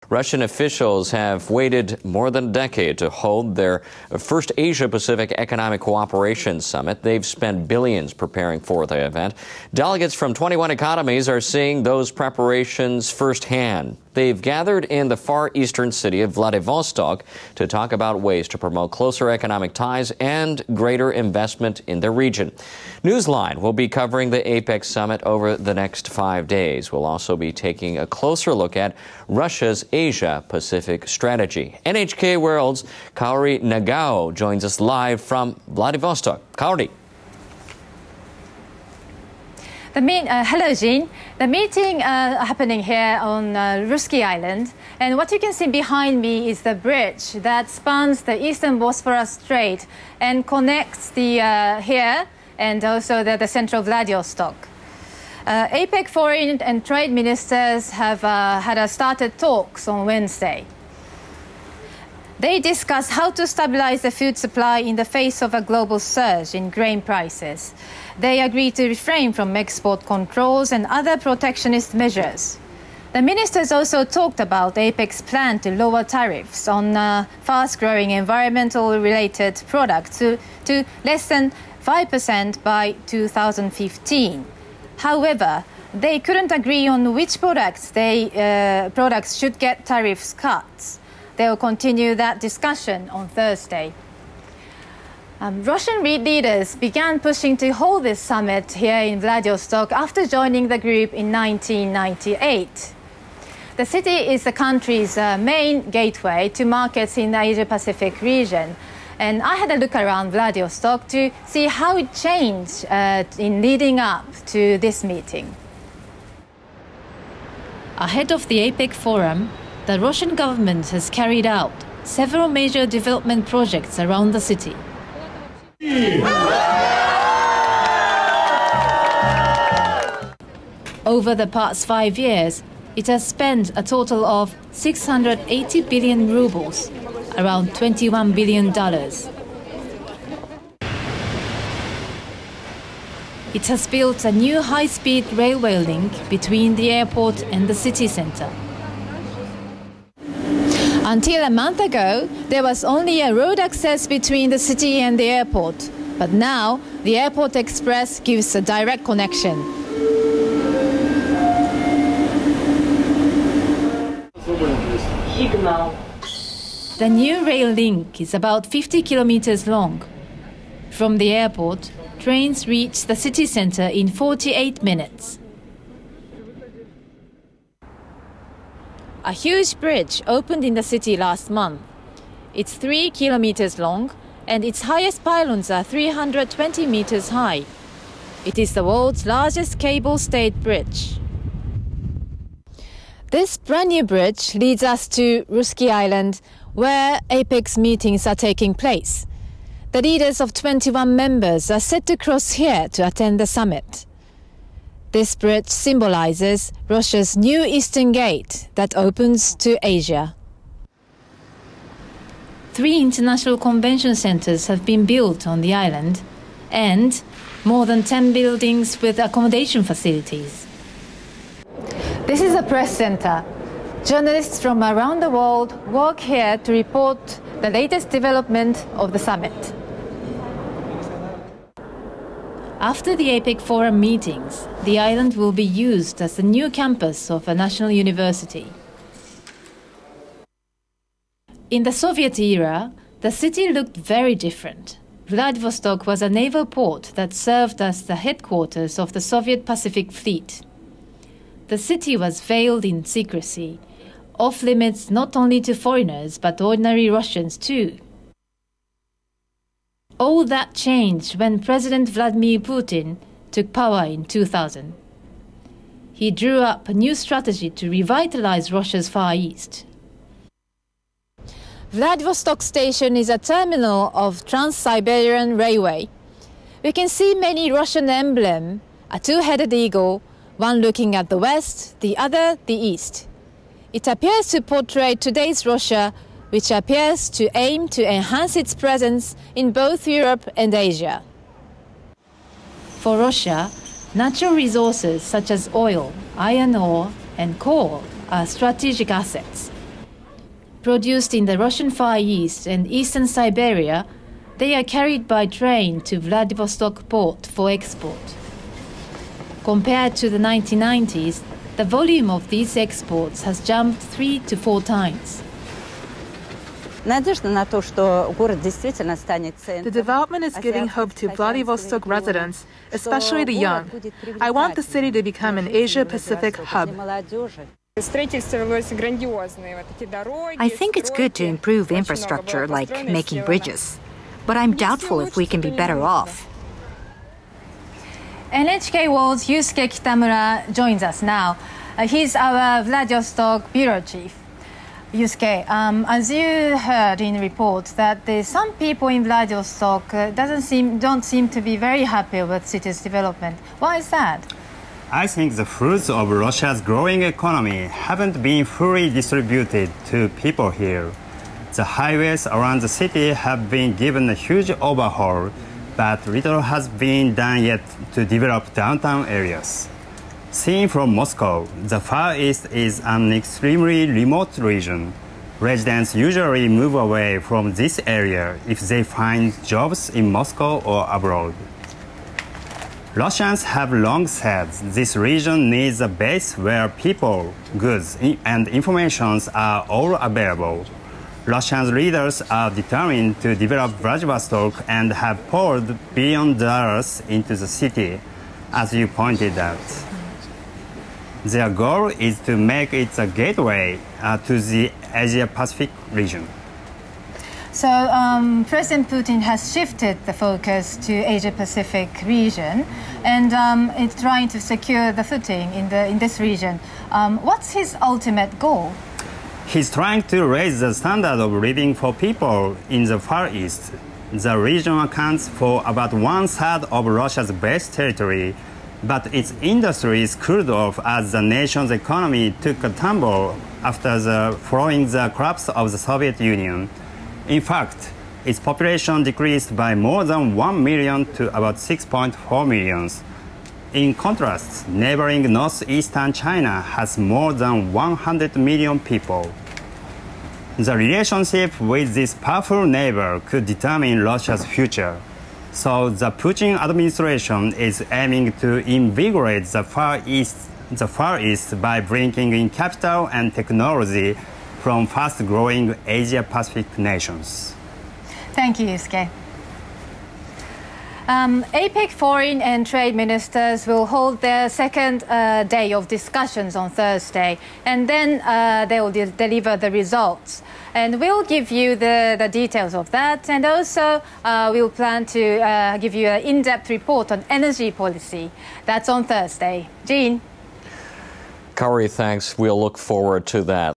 Russian officials have waited more than a decade to hold their first Asia-Pacific Economic Cooperation Summit. They've spent billions preparing for the event. Delegates from 21 economies are seeing those preparations firsthand. They've gathered in the far eastern city of Vladivostok to talk about ways to promote closer economic ties and greater investment in the region. Newsline will be covering the APEC summit over the next 5 days. We'll also be taking a closer look at Russia's Asia-Pacific strategy. NHK World's Kaori Nagao joins us live from Vladivostok. Kaori. Hello, Jean. The meeting happening here on hu-xia Island, and what you can see behind me is the bridge that spans the Eastern Bosphorus Strait and connects the here and also the central Vladivostok. APEC foreign and trade ministers have started talks on Wednesday. They discussed how to stabilize the food supply in the face of a global surge in grain prices. They agreed to refrain from export controls and other protectionist measures. The ministers also talked about APEC's plan to lower tariffs on fast-growing environmental-related products to less than 5% by 2015. However, they couldn't agree on which products should get tariffs cut. They will continue that discussion on Thursday. Russian leaders began pushing to hold this summit here in Vladivostok after joining the group in 1998. The city is the country's main gateway to markets in the Asia-Pacific region. And I had a look around Vladivostok to see how it changed in leading up to this meeting. Ahead of the APEC forum, the Russian government has carried out several major development projects around the city. Over the past 5 years, it has spent a total of 680 billion rubles, around $21 billion. It has built a new high-speed railway link between the airport and the city center. Until a month ago, there was only a road access between the city and the airport. But now, the Airport Express gives a direct connection. The new rail link is about 50 kilometers long. From the airport, trains reach the city center in 48 minutes. A huge bridge opened in the city last month. It's 3 kilometers long, and its highest pylons are 320 meters high. It is the world's largest cable-stayed bridge. This brand new bridge leads us to hu-xia Island, where APEC's meetings are taking place. The leaders of 21 members are set to cross here to attend the summit. This bridge symbolizes Russia's new eastern gate that opens to Asia. 3 international convention centers have been built on the island, and more than 10 buildings with accommodation facilities. This is a press center. Journalists from around the world work here to report the latest development of the summit. After the APEC forum meetings, the island will be used as the new campus of a national university. In the Soviet era, the city looked very different. Vladivostok was a naval port that served as the headquarters of the Soviet Pacific Fleet. The city was veiled in secrecy, off limits not only to foreigners but ordinary Russians too. All that changed when President Vladimir Putin took power in 2000. He drew up a new strategy to revitalize Russia's Far East. Vladivostok Station is a terminal of Trans-Siberian Railway. We can see many Russian emblems, a two-headed eagle, one looking at the west, the other the east. It appears to portray today's Russia, which appears to aim to enhance its presence in both Europe and Asia. For Russia, natural resources such as oil, iron ore, and coal are strategic assets, produced in the Russian Far East and Eastern Siberia, they are carried by train to Vladivostok port for export. Compared to the 1990s, the volume of these exports has jumped 3 to 4 times. The development is giving hope to Vladivostok residents, especially the young. I want the city to become an Asia-Pacific hub. I think it's good to improve infrastructure like making bridges, but I'm doubtful if we can be better off. NHK World's hu-xia Kitamura joins us now. He's our Vladivostok bureau chief. Hu-xia, as you heard in the report, that some people in Vladivostok don't seem to be very happy with city's development. Why is that? I think the fruits of Russia's growing economy haven't been fully distributed to people here. The highways around the city have been given a huge overhaul, but little has been done yet to develop downtown areas. Seen from Moscow, the Far East is an extremely remote region. Residents usually move away from this area if they find jobs in Moscow or abroad. Russians have long said this region needs a base where people, goods, and information are all available. Russian leaders are determined to develop Vladivostok and have poured billions of dollars into the city, as you pointed out. Their goal is to make it a gateway to the Asia-Pacific region. So President Putin has shifted the focus to Asia-Pacific region, and it's trying to secure the footing in this region. What's his ultimate goal? He's trying to raise the standard of living for people in the Far East. The region accounts for about 1/3 of Russia's base territory, but its industries cooled off as the nation's economy took a tumble after following the collapse of the Soviet Union. In fact, its population decreased by more than 1 million to about 6.4 million. In contrast, neighboring northeastern China has more than 100 million people. The relationship with this powerful neighbor could determine Russia's future. So the Putin administration is aiming to invigorate the Far East by bringing in capital and technology from fast-growing Asia-Pacific nations. Thank you, Yusuke. APEC foreign and trade ministers will hold their second day of discussions on Thursday, and then they will deliver the results. And we'll give you the details of that, and also we'll plan to give you an in-depth report on energy policy. That's on Thursday. Jean? Kaori, thanks. We'll look forward to that.